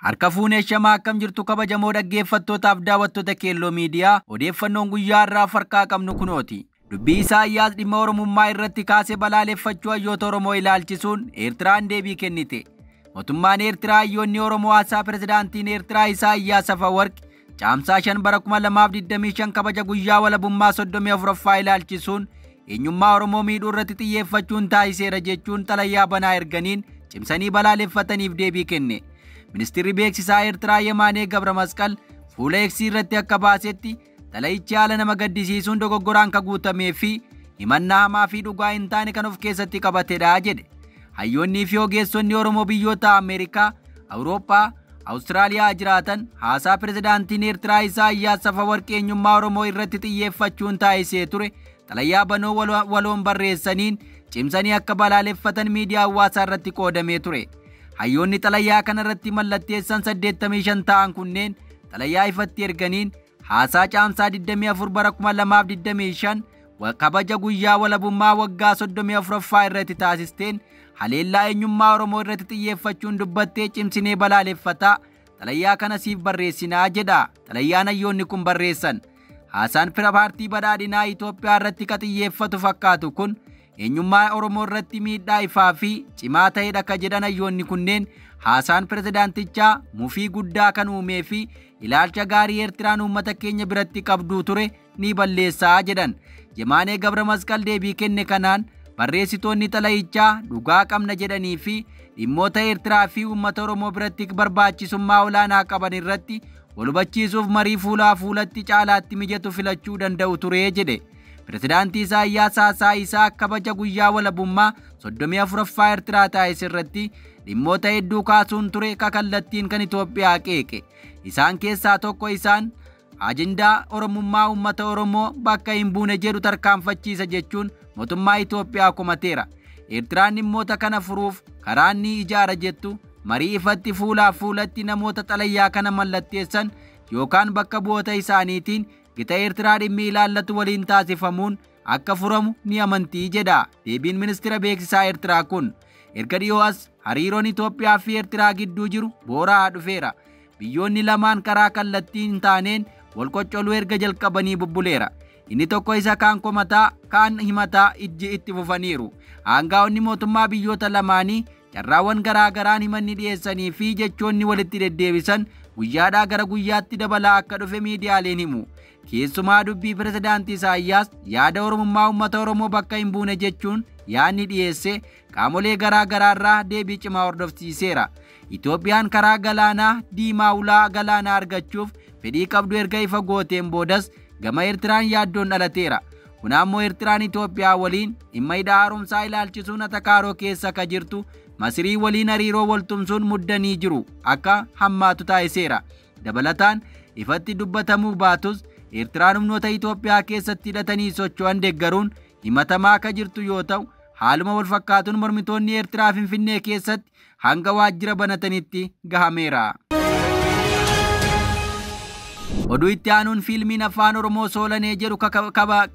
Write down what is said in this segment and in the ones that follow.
Harka fuunee shamaa akkam jirtu kabajamoo dhaggeeffattootaaf daawwattoota Kello miidiyaa odeeffannoon guyyaa irraa farkaa qabnu kunooti. Dubbii Isaayyaas dhimma Oromummaa irratti kaasee balaaleffachuu hayyoota Oromoo ilaalchisuun Eertiraan deebii kennite. Mootummaan Eertiraa hayyoonni Oromoo haasaa pirezidaantiin Eertiraa Isaayyaas Afeworqi caamsaa 5 bara 2025 kabaja guyyaa walabummaa 34ffaa ilaalchisuun eenyummaa Oromoo miidhuu irratti xiyyeeffachuun taasiseera jechuun xalayaa banaa erganiin cimsanii balaaleffataniif deebii kenne. Ministeerri beeksisaa Eertiraa Gebremichael fuula X irratti akka baasetti xalayichi haala nama gaddisiisuun dogoggoraan kan guutamee fi himannaa hamaa fi dhugaa hin taane kan of keessatti qabatedha jedhe. Hayyoonnii fi ogeessonni Oromoo biyyoota Ameerikaa, Awurooppaa, Awustiraaliyaa jiraatan haasaa pirezidaantiin Eertiraa Isaayyaas Afeworqi eenyummaa Oromoo irratti xiyyeeffachuun taasisee ture xalayaa banoo waloon barreessaniin cimsanii akka balaaleffatan miidiyaa hawaasaa irratti qoodamee ture. Hayyoonni xalayaa kana irratti mallatteessan 85 ta'an kunneen xalayaa ifatti erganiin haasaa caamsaa 24 bara 2025 kabaja guyyaa walabummaa waggaa 34ffaa irratti taasisteen haleellaa eenyummaa Oromoo irratti xiyyeeffachuun dubbattee cimsinee balaaleffataa xalayaa kana siif barreessinaa jedha. Xalayaan hayyoonni kun barreessan haasaan paartii badhaadhinaa Itoophiyaa irratti ka xiyyeeffatu fakkaatu kun eenyummaa Oromoo irratti miidhaa ifaa fi cimaa ta'edha ka jedhan hayyoonni kunneen haasaan pirezidaantichaa mufii guddaa kan uumee fi ilaalcha gaarii Eertiraan uummata keenya biratti qabduu ture ni balleessaa jedhan. Gebremichael deebii kenne kanaan barreessitoonni xalayichaa dhugaa qabna jedhanii fi dhimmoota Eertiraa fi uummata Oromoo biratti barbaachisummaa olaanaa qaban irratti wal hubachiisuuf marii fuulaa fuulatti caalaatti mijatu filachuu danda'u ture jedhe. Pirezidaantii Isaayyaas haasaa isaa kabaja guyyaa walabummaa 34ffaa Eertiraa taasise irratti dhimmoota hedduu kaasuun ture kallattiin kan Itoophiyaa qeeqe. Isaan keessaa tokko isaan ajandaa Oromummaa uummata Oromoo bakka hin buune jedhu tarkaanfachiisa jechuun mootummaa Itoophiyaa komateera. Eertiraan dhimmoota kana furuuf karaa ni ijaara jettu marii ifatti fuulaa fuulatti namoota xalayaa kana mallatteessan yookaan bakka bu'oota isaaniitiin gita Eertiraa dhimmi ilaallatu waliin taasifamuun akka furamu ni amantii jedha. Deebiin ministeera beeksisaa Eertiraa kun erga dhiyoo as hariiroon Itoophiyaa fi Eertiraa gidduu jiru booraa dhufeera. Biyyoonni lamaan karaa kallattii hin taaneen wal qoccoluu erga jalqabanii bubbuleera. Inni tokko isa kaan komataa kaan himataa ijji itti fufaniiru. Aangaa'onni mootummaa biyyoota lamaanii carraawwan garaagaraan himanni dhiyeessanii fi jechoonni walitti deddeebisan guyyaadhaa gara guyyaatti dabalaa akka dhufe miidiyaaleen himu. Keessumaa dubbii pirezidaantii Isaayyaas yaada Oromummaa uummata Oromoo bakka hin buune jechuun yaadni dhiyeesse qaamolee garaagaraarraa deebii cimaa hordofsiiseera. Itoophiyaan karaa galaanaa diimaa ulaa galaanaa argachuuf fedhii qabdu erga ifa gooteen boodas gama Eertiraan yaaddoon dhalateera. Kun ammoo Eertiraan Itoophiyaa waliin dhimma hidha haaromsaa ilaalchisuun atakaaroo keessa ka jirtu Masirii waliin hariiroo waltumsuun muddanii jiru akka hammaatu taasiseera. Dabalataan ifatti dubbatamuu baatus Eertiraan humnoota Itoophiyaa keessatti hidhatanii socho'an deeggaruun himatamaa ka jirtu yoo ta'u haaluma wal fakkaatuun mormitoonni Eertiraa Finfinnee keessatti hanga waajjira banatanitti gahameera. Oduu itti aanuun fiilmiin afaan Oromoo Soolanee jedhu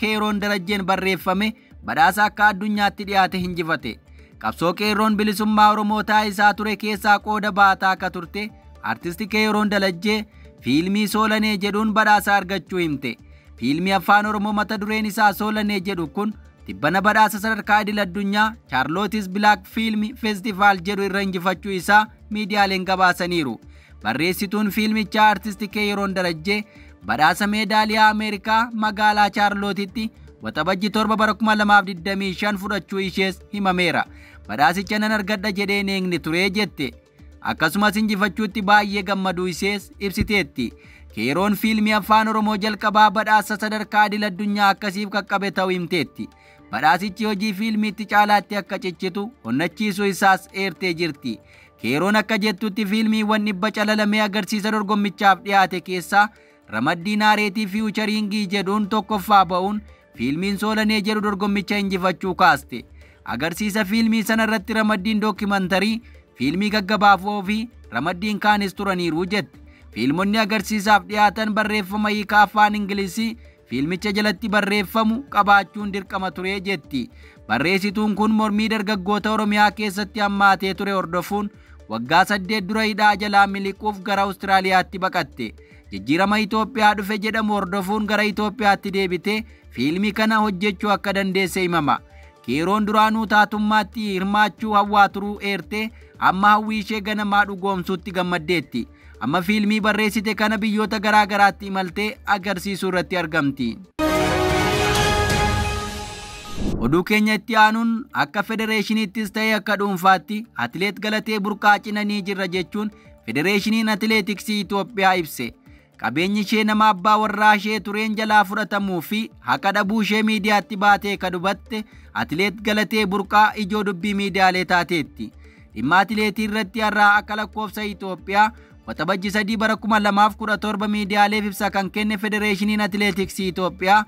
Qeerroon Darajjeen barreeffame badhaasa akka addunyaatti dhiyaate hinjifate. Qabsoo qeerroon bilisummaa Oromoo taasisaa ture keessaa qooda baataa akka turte artisti Qeerroon Darajjee fiilmii Soolanee jedhuun badhaasa argachuu himte. Fiilmii afaan Oromoo mata dureen isaa Soolanee jedhu kun tibbana badhaasa sadarkaa idil addunyaa Charlotte's Black Film Festival jedhu irra injifachuu isaa miidiyaaleen gabaasaniiru. Barreessituun fiilmichaa artisti Qeerroon Darajjee badhaasa meedaaliyaa Ameerikaa magaalaa Charlotteetti waxabajji 7 bara 2025 fudhachuu ishees himameera. Badhaasicha nan argadha jedheen eegne ture jette. Akkasumas injifachuutti baay'ee gammaduu ishees ibsiteetti. Qeerroon fiilmii afaan Oromoo jalqabaa badhaasa sadarkaa idil addunyaa akkasiif qaqqabe ta'uu himteetti. Badhaasichi hojii fiilmiitti caalaatti akka ciccitu onnachiisuu isaas eertee jirti. Qeerroon akka jettutti fiilmiiwwan 100 calalamee agarsiisa dorgommichaaf dhiyaate keessaa ramaddii naareetii fi fiicharingii jedhuun tokkoffaa ba'uun fiilmiin Soolanee jedhu dorgommicha injifachuu kaaste. Agarsiisa fiilmii sana irratti ramaddiin dookimantarii, fiilmii gaggabaaboo fi ramaddiin kaanis turaniiru jette. Fiilmonni agarsiisaaf dhiyaatan barreeffama hiikaa afaan Ingilizii fiilmicha jalatti barreeffamu qabaachuun dirqama ture jetti. Barreessituun kun mormii dargaggoota Oromiyaa keessatti hammaatee ture hordofuun waggaa 8 dura hidhaa jalaa miliquuf gara Awustiraaliyaatti baqatte. Jijjiirama Itoophiyaa dhufe jedhamu hordofuun gara Itoophiyaatti deebite fiilmii kana hojjechuu akka dandeesse himama. Keeroon duraanuu taatummaatti hirmaachuu hawwaa turuu eertee amma hawwii ishee ganamaa dhugoomsuutti gammaddeetti. Amma fiilmii barreessite kana biyyoota garaa garaatti imaltee agarsiisuu irratti argamti. Oduu keenya itti aanuun akka federeeshiniittis ta'ee akka dhuunfaatti atileet Galatee Burqaa cinanii jirra jechuun federeeshiniin atileetiksii Itoophiyaa ibse. Qabeenyi ishee nama abbaa warraa ishee tureen jalaa fudhatamuu fi haqa dhabuu ishee miidiyaatti baatee ka dubatte atileet Galatee Burqaa ijoo dubbii miidiyaalee taateetti. Dhimma atileetii irratti har'aa akka lakkoofsa Itoophiyaa waxabajji 3 bara 2017 miidiyaaleef ibsa kan kenne federeeshiniin atileetiksii Itoophiyaa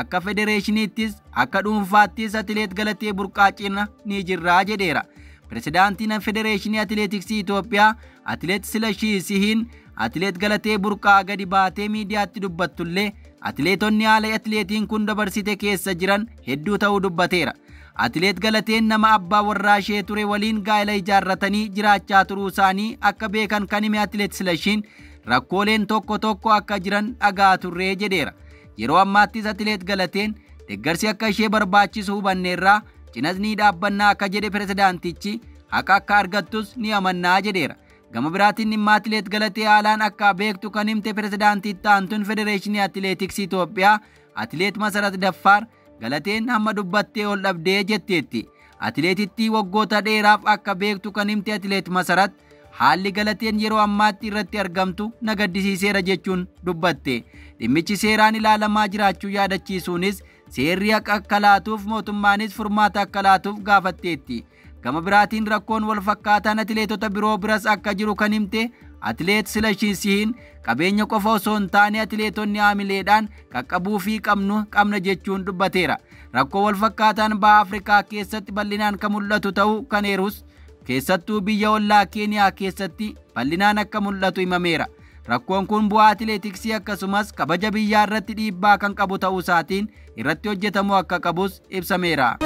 akka federeeshiniittis akka dhuunfaattis atileet Galatee Burqaa cina ni jirraa jedheera. Pirezidaantiin federeeshinii atileetiksii Itoophiyaa atileet Silashii Sihiin atileet Galatee Burqaa gadi baatee miidiyaatti dubbattullee atileetonni haala atileetiin kun dabarsite keessa jiran hedduu ta'uu dubbateera. Atileet Galateen nama abbaa warraa ishee ture waliin gaa'ela ijaarratanii jiraachaa turuu isaanii akka beekan kan hime atileet Silashiin rakkooleen tokko tokko akka jiran dhagaa turree jedheera. Yeroo ammaattis atileet Galateen deeggarsi akka ishee barbaachisu hubanneerraa cinas ni dhaabbannaa akka jedhe pirezidaantichi haqa akka argattus ni amannaa jedheera. Gama biraatiin dhimma atileet Galatee haalaan akka beektu kan himte pirezidaantii taantuun federeeshinii atileetiksii Itoophiyaa atileet Masarat Daffaar Galateen hamma dubbattee ol dhabdee jetteetti. Atileetittii waggoota dheeraaf akka beektu kan himte atileet Masarat haalli Galateen yeroo ammaatti irratti argamtu na gaddisiiseera jechuun dubbatte. Dhimmichi seeraan ilaalamaa jiraachuu yaadachiisuunis seerri akka laatuuf mootummaanis furmaata akka laatuuf gaafatteetti. Gama biraatiin rakkoon wal fakkaataan atileetota biroo biras akka jiru kan himte atileet Silashii Sihiin qabeenya qofa osoo hin taane atileetonni haamileedhaan qaqqabuu fi qabna jechuun dubbateera. Rakkoo wal fakkaataan baha Afrikaa keessatti bal'inaan kan mul'atu ta'uu kan eerus keessattuu biyya ollaa Keeniyaa keessatti bal'inaan akka mul'atu himameera. Rakkoon kun bu'aa atileetiksii akkasumas kabaja biyyaa irratti dhiibbaa kan qabu ta'uu isaatiin irratti hojjetamuu akka qabus ibsameera.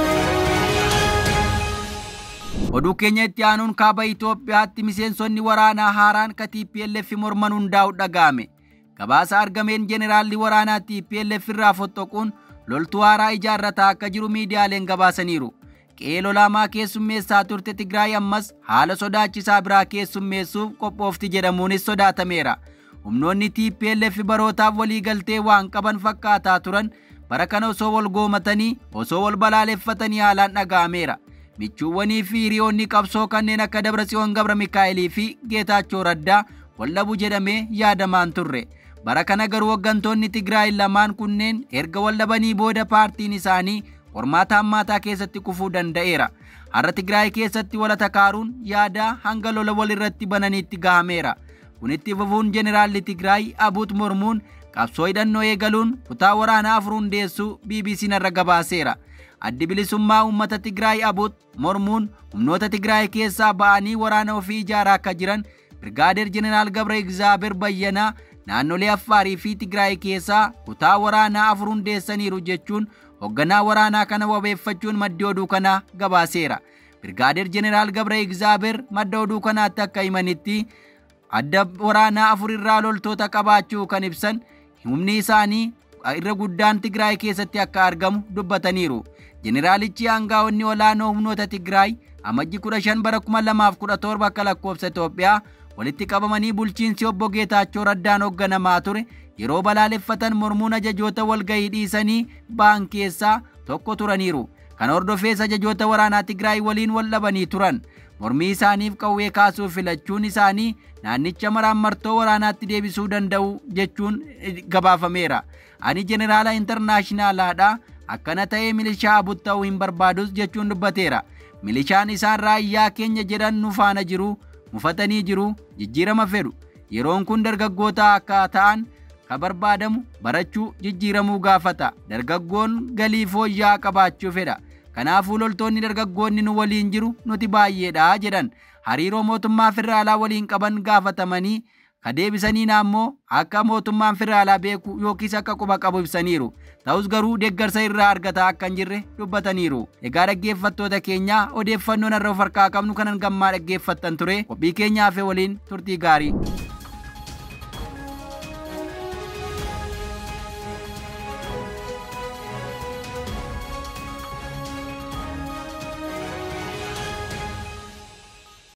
Oduu keenya itti aanuun kaaba Itoophiyaatti miseensonni waraanaa haaraan ka Tplf morman hundaa'u dhaga'ame. Gabaasa argameen jeneraalli waraanaa Tplf irraa fottoquun loltuu haaraa ijaarrataa akka jiru miidiyaaleen gabaasaniiru. Qe'ee lolaamaa keessummeessaa turte Tigray ammas haala sodaachisaa biraa keessummeessuuf qophoofti jedhamuunis sodaatameera. Humnoonni Tplf barootaaf waliigaltee waan qaban fakkaataa turan bara kana osoo wal goomatanii osoo wal balaaleffatanii haalaan dhaga'ameera. Michuuwwanii fi hiriyoonni qabsoo kanneen akka Debretsion Gebremichael fi Getachew wal dhabu jedhamee yaadamaan turre. Bara kana garuu hooggantoonni Tigray lamaan kunneen erga wal dhabanii booda paartiin isaanii qormaata hammaataa keessatti kufuu danda'eera. Har'a Tigray keessatti wal takaaruun yaada hanga lola wal irratti bananiitti gahameera. Kunitti fufuun jeneraalli Tigray Abut mormuun qabsoo hidhannoo eegaluun kutaa waraanaa 4 hundeessuu BBC'n irra gabaaseera. Addi bilisummaa uummata Tigray Abut mormuun humnoota Tigray keessaa ba'anii waraana ofii ijaaraa akka jiran Birgaadeer Jeneraal Gebremichael bayyanaa naannolee Affaarii fi Tigray keessaa kutaa waraanaa 4 hundeessaniiru jechuun hoogganaa waraanaa kana wabeeffachuun madda oduu kana gabaaseera. Birgaadeer Jeneraal Gebremichael madda oduu kanaatti akka himanitti adda waraanaa 4 irraa loltoota qabaachuu kan ibsan humni isaanii irra guddaan Tigray keessatti akka argamu dubbataniiru. Jeneraalichi aangaa'onni olaanoo humnoota Tigray amajji 15 bara 2017 akka lakkoofsa Itoophiyaa walitti qabamanii bulchiinsi obbo Getachew hoogganamaa ture yeroo balaaleffatan mormuun ajajoota walgahii dhiisanii ba'an keessaa tokko turaniiru. Kan hordofees ajajoota waraanaa Tigray waliin wal dhabanii turan. Mormii isaaniif qawwee kaasuu filachuun isaanii naannicha maraan martoo waraanaatti deebisuu danda'u jechuun gabaafameera. Ani jeneraala intarnaashinaalaadha. Akkana ta'ee milishaa Abut ta'uu hin barbaadus jechuun dubbateera. Milishaan isaan raayyaa keenya jedhan nu faana jiru, mufatanii jiru, jijjiirama fedhu. Yeroon kun dargaggoota akka ta'an ka barbaadamu barachuu jijjiiramuu gaafata. Dargaggoon galii fooyya'aa qabaachuu fedha. Kanaafuu loltoonni dargaggoonni nu waliin jiru nuti baay'eedha jedhan. Hariiroo mootummaa federaalaa waliin qaban gaafatamanii Kadeebisanii naammoo akka mootummaan federaalaa beeku yookiis akka quba qabu ibsaniiru. Ta'us garuu deeggarsa irraa argataa akka hin jirre dubbataniiru. Egaa dhaggeeffattoota keenya odeeffannoon har'a of harkaa qabnu kanan gammaa dhaggeeffattan ture. Qophii keenyaaf waliin turtii gaarii.